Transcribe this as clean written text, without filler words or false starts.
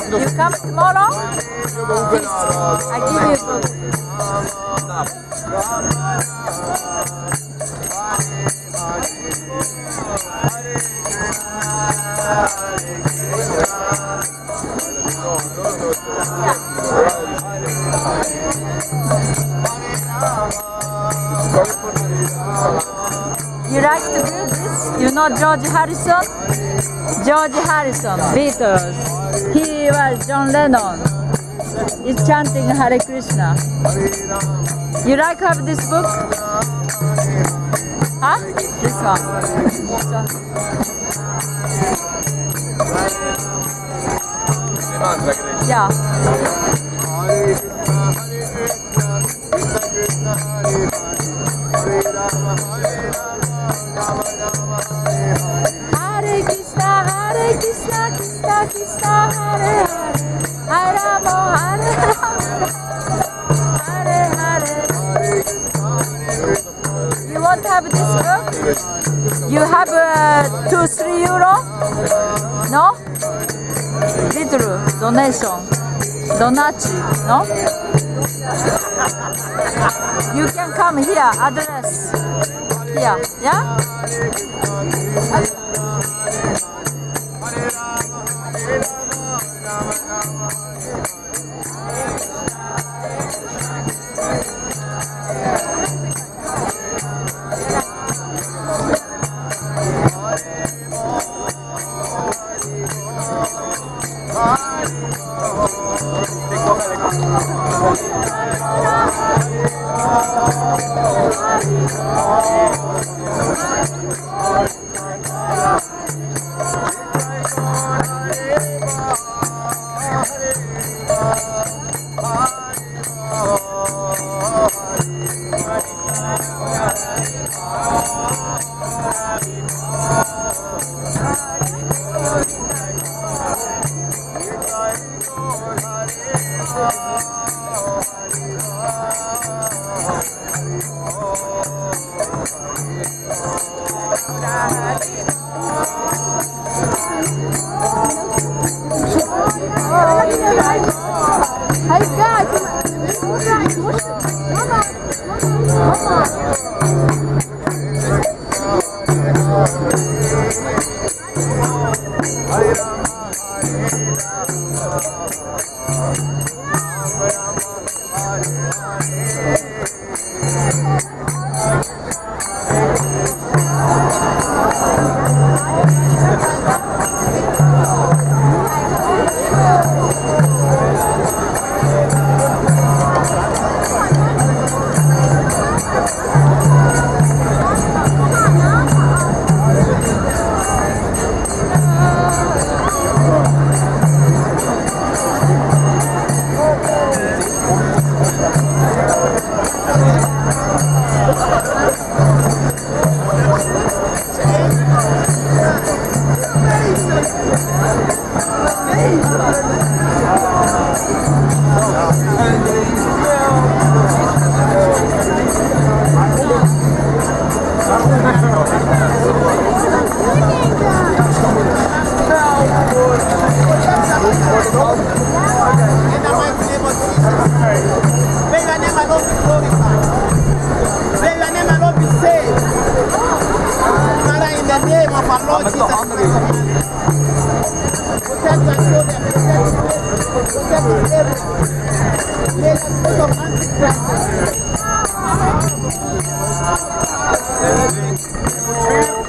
You come tomorrow? Please, I give you a book. You like to do this? You know George Harrison? George Harrison, Beatles. He was John Lennon. He's chanting Hare Krishna. You like have this book? Huh? This one. Yeah. Hare Krishna, Krishna Krishna, Hare Hare, Hare Rama, Hare Rama, Hare Hare. You want to have this book? You have 2-3 euro? No? Little donation. Donachi, no? You can come here, address. Here, yeah? Thank you.